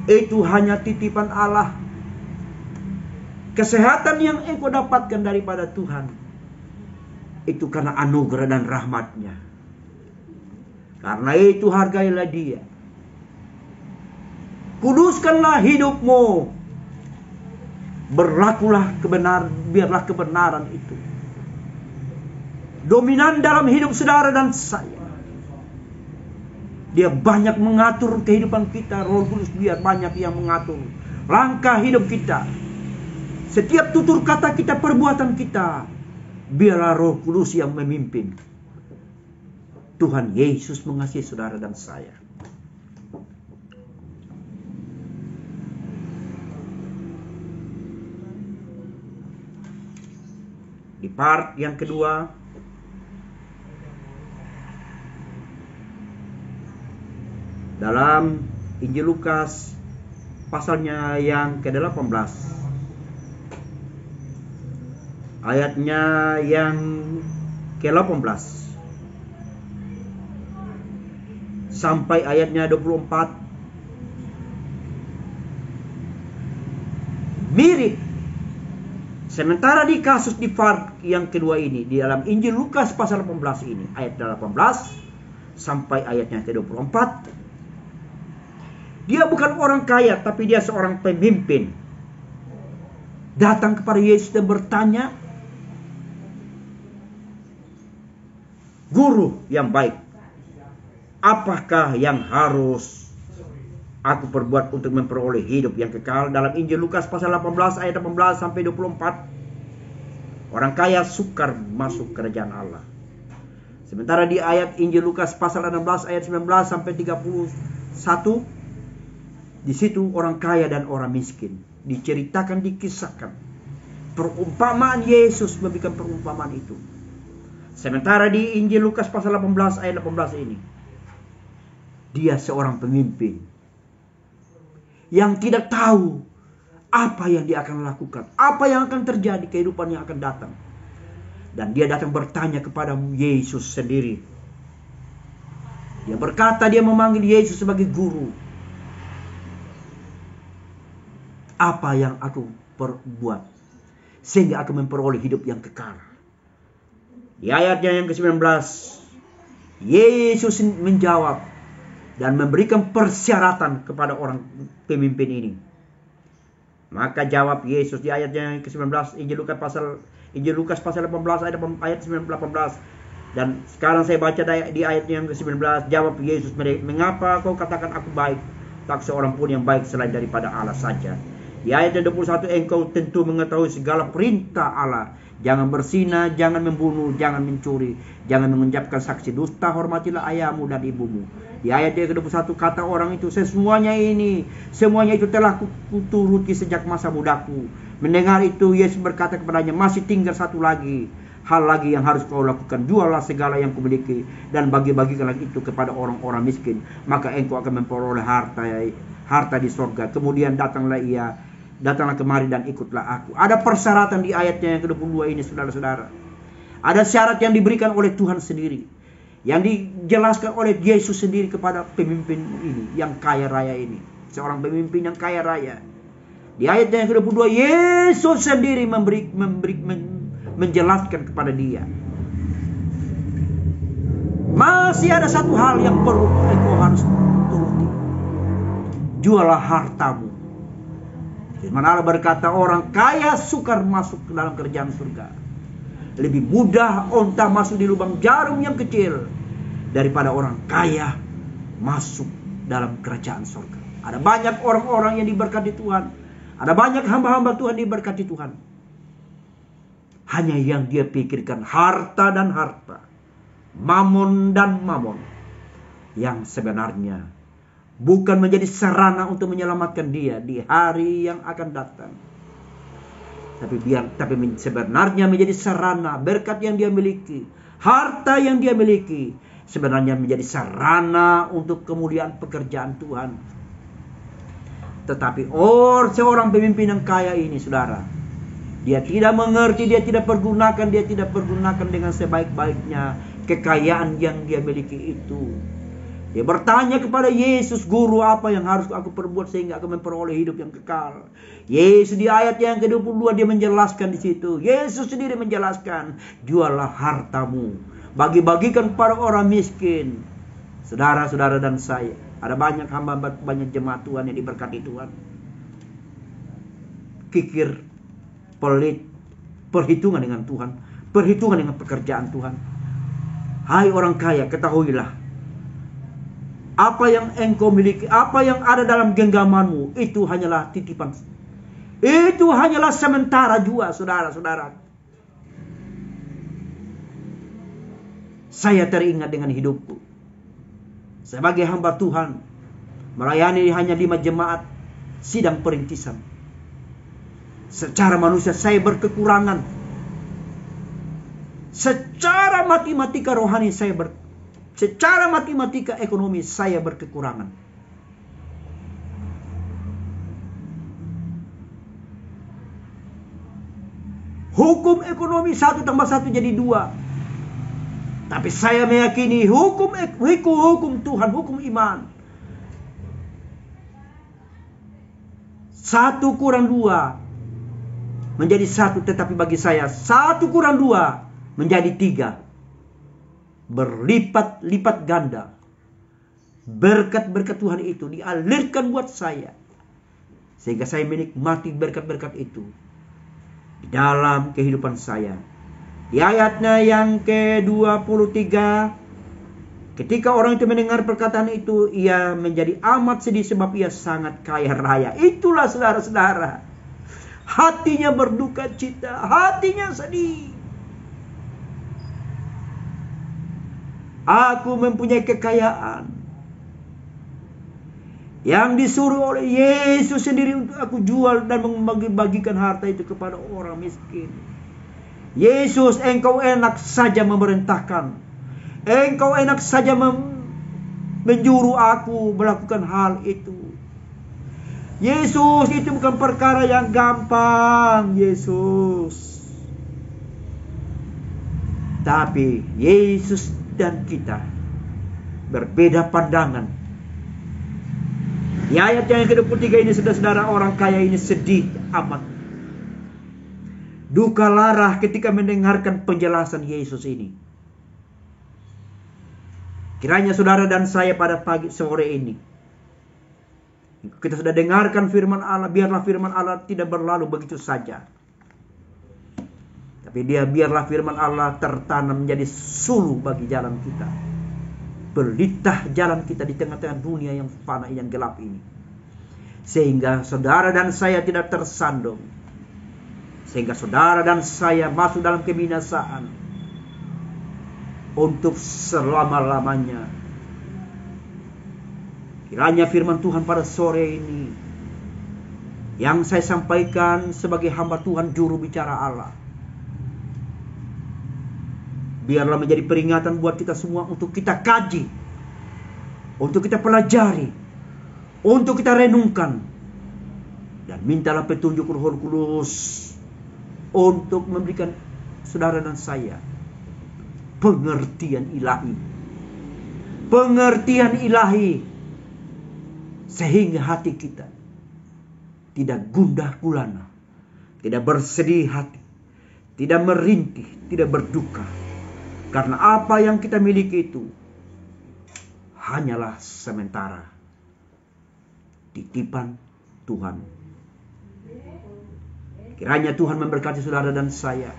itu hanya titipan Allah. Kesehatan yang engkau dapatkan daripada Tuhan, itu karena anugerah dan rahmat-Nya. Karena itu hargailah Dia. Kuduskanlah hidupmu. Berlakulah kebenaran, biarlah kebenaran itu dominan dalam hidup saudara dan saya. Dia banyak mengatur kehidupan kita. Roh Kudus biar banyak yang mengatur langkah hidup kita. Setiap tutur kata kita, perbuatan kita, biarlah Roh Kudus yang memimpin. Tuhan Yesus mengasihi saudara dan saya. Di part yang kedua, dalam Injil Lukas pasalnya yang ke-18, ayatnya yang ke-18 sampai ayatnya 24. Mirip. Sementara di kasus di part yang kedua ini, di dalam Injil Lukas pasal 18 ini, ayat 18 sampai ayatnya ke-24, dia bukan orang kaya, tapi dia seorang pemimpin. Datang kepada Yesus dan bertanya, "Guru yang baik, apakah yang harus aku perbuat untuk memperoleh hidup yang kekal?" Dalam Injil Lukas pasal 18 ayat 18 sampai 24, orang kaya sukar masuk kerajaan Allah. Sementara di ayat Injil Lukas pasal 16 ayat 19 sampai 31, di situ orang kaya dan orang miskin diceritakan, dikisahkan. Perumpamaan, Yesus memberikan perumpamaan itu. Sementara di Injil Lukas pasal 18 ayat 18 ini, dia seorang pemimpin yang tidak tahu apa yang dia akan lakukan, apa yang akan terjadi, kehidupan yang akan datang. Dan dia datang bertanya kepada Yesus sendiri. Dia berkata, dia memanggil Yesus sebagai guru. Apa yang aku perbuat sehingga aku memperoleh hidup yang kekal? Di ayatnya yang ke-19, Yesus menjawab dan memberikan persyaratan kepada orang pemimpin ini. Maka jawab Yesus di ayatnya yang ke-19, Injil Lukas pasal 18 ayat 18. Dan sekarang saya baca di ayat yang ke-19, jawab Yesus, "Mengapa kau katakan aku baik? Tak seorang pun yang baik selain daripada Allah saja." Di ayat 21, engkau tentu mengetahui segala perintah Allah. Jangan berzina, jangan membunuh, jangan mencuri, jangan mengucapkan saksi dusta, hormatilah ayahmu dan ibumu. Di ayat yang ke-21 kata orang itu, semuanya itu telah kuturuti sejak masa mudaku. Mendengar itu, Yesus berkata kepadanya, masih tinggal satu hal lagi yang harus kau lakukan. Jualah segala yang kumiliki dan bagi-bagikanlah itu kepada orang-orang miskin. Maka engkau akan memperoleh harta di sorga. Kemudian datanglah kemari dan ikutlah aku. Ada persyaratan di ayatnya yang ke-22 ini, saudara-saudara. Ada syarat yang diberikan oleh Tuhan sendiri, yang dijelaskan oleh Yesus sendiri kepada pemimpin ini, yang kaya raya ini. Seorang pemimpin yang kaya raya. Di ayatnya yang ke-22, Yesus sendiri menjelaskan kepada dia. Masih ada satu hal yang perlu engkau harus turuti. Jualah hartamu. Firman Allah berkata, orang kaya sukar masuk ke dalam kerajaan surga. Lebih mudah onta masuk di lubang jarum yang kecil daripada orang kaya masuk dalam kerajaan surga. Ada banyak orang-orang yang diberkati Tuhan. Ada banyak hamba-hamba Tuhan diberkati Tuhan. Hanya yang dia pikirkan harta dan harta, mamon dan mamon, yang sebenarnya bukan menjadi sarana untuk menyelamatkan dia di hari yang akan datang. Tapi sebenarnya menjadi sarana, berkat yang dia miliki, harta yang dia miliki, sebenarnya menjadi sarana untuk kemuliaan pekerjaan Tuhan. Tetapi seorang pemimpin yang kaya ini, saudara, dia tidak mengerti, dia tidak pergunakan dengan sebaik-baiknya kekayaan yang dia miliki itu. Dia bertanya kepada Yesus, guru, apa yang harus aku perbuat sehingga aku memperoleh hidup yang kekal? Yesus di ayat yang ke-22 dia menjelaskan di situ. Yesus sendiri menjelaskan, jualah hartamu, bagi-bagikan para orang miskin. Saudara-saudara dan saya, ada banyak hamba, banyak jemaat Tuhan yang diberkati Tuhan. Kikir, pelit, perhitungan dengan Tuhan, perhitungan dengan pekerjaan Tuhan. Hai orang kaya, ketahuilah, apa yang engkau miliki, apa yang ada dalam genggamanmu, itu hanyalah titipan. Itu hanyalah sementara jua, saudara-saudara. Saya teringat dengan hidupku sebagai hamba Tuhan, melayani hanya 5 jemaat sidang perintisan. Secara manusia saya berkekurangan. Secara matematika rohani saya Secara matematika ekonomi saya berkekurangan. Hukum ekonomi 1 tambah 1 jadi 2. Tapi saya meyakini hukum Tuhan, hukum iman. 1 kurang 2 menjadi 1, tetapi bagi saya 1 kurang 2 menjadi 3. Berlipat-lipat ganda. Berkat-berkat Tuhan itu dialirkan buat saya. Sehingga saya menikmati berkat-berkat itu di dalam kehidupan saya. Di ayatnya yang ke-23, ketika orang itu mendengar perkataan itu, ia menjadi amat sedih sebab ia sangat kaya raya. Itulah saudara-saudara, hatinya berduka cita, hatinya sedih. Aku mempunyai kekayaan yang disuruh oleh Yesus sendiri untuk aku jual dan membagi-bagikan harta itu kepada orang miskin. Yesus, engkau enak saja memerintahkan. Engkau enak saja menjuru aku melakukan hal itu. Yesus, itu bukan perkara yang gampang, Yesus. Tapi Yesus dan kita berbeda pandangan. Di ayat yang ke-23 ini, saudara-saudara, orang kaya ini sedih amat. Duka lara ketika mendengarkan penjelasan Yesus ini. Kiranya saudara dan saya pada pagi sore ini, kita sudah dengarkan firman Allah, biarlah firman Allah tidak berlalu begitu saja. Tapi biarlah firman Allah tertanam menjadi suluh bagi jalan kita. Berlitah jalan kita di tengah-tengah dunia yang fana, yang gelap ini. Sehingga saudara dan saya tidak tersandung. Sehingga saudara dan saya masuk dalam kebinasaan untuk selama-lamanya. Kiranya firman Tuhan pada sore ini yang saya sampaikan sebagai hamba Tuhan, juru bicara Allah, biarlah menjadi peringatan buat kita semua untuk kita kaji, untuk kita pelajari, untuk kita renungkan, dan mintalah petunjuk Roh Kudus untuk memberikan saudara dan saya pengertian ilahi. Pengertian ilahi sehingga hati kita tidak gundah gulana, tidak bersedih hati, tidak merintih, tidak berduka. Karena apa yang kita miliki itu hanyalah sementara, titipan Tuhan. Kiranya Tuhan memberkati saudara dan saya.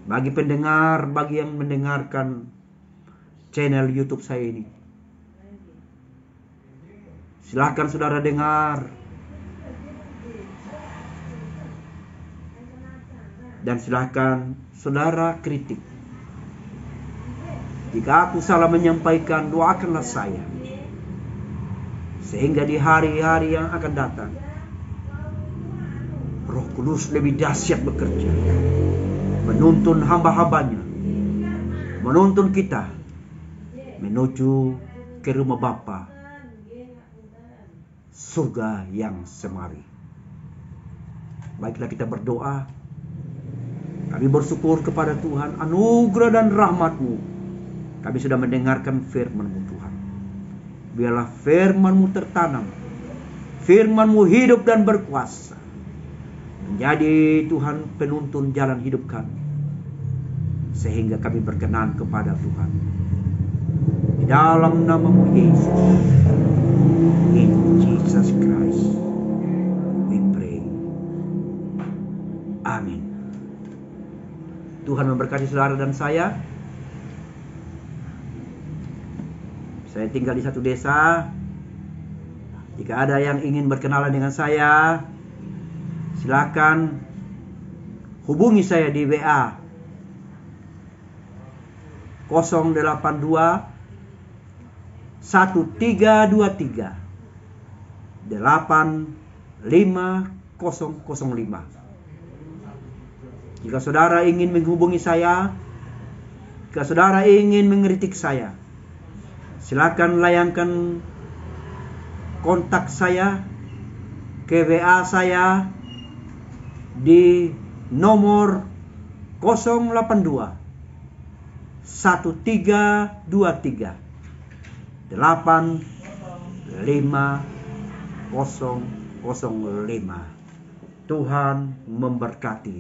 Bagi pendengar, bagi yang mendengarkan channel YouTube saya ini, silakan saudara dengar. Dan silakan saudara kritik. Jika aku salah menyampaikan, doakanlah saya. Sehingga di hari-hari yang akan datang, Roh Kudus lebih dahsyat bekerja, menuntun hamba-hambanya, menuntun kita menuju ke rumah Bapa, surga yang semari. Baiklah kita berdoa. Kami bersyukur kepada Tuhan, anugerah dan rahmat-Mu. Kami sudah mendengarkan firman-Mu Tuhan. Biarlah firman-Mu tertanam, firman-Mu hidup dan berkuasa, menjadi Tuhan penuntun jalan hidup kami, sehingga kami berkenan kepada Tuhan. Di dalam nama-Mu Yesus, in Jesus Christ we pray. Amin. Tuhan memberkati saudara dan saya. Saya tinggal di satu desa. Jika ada yang ingin berkenalan dengan saya, silakan hubungi saya di WA 082 1323 85005. Jika saudara ingin menghubungi saya Jika saudara ingin mengkritik saya, silakan layangkan kontak saya ke WA saya di nomor 082 1323 85005. Tuhan memberkati.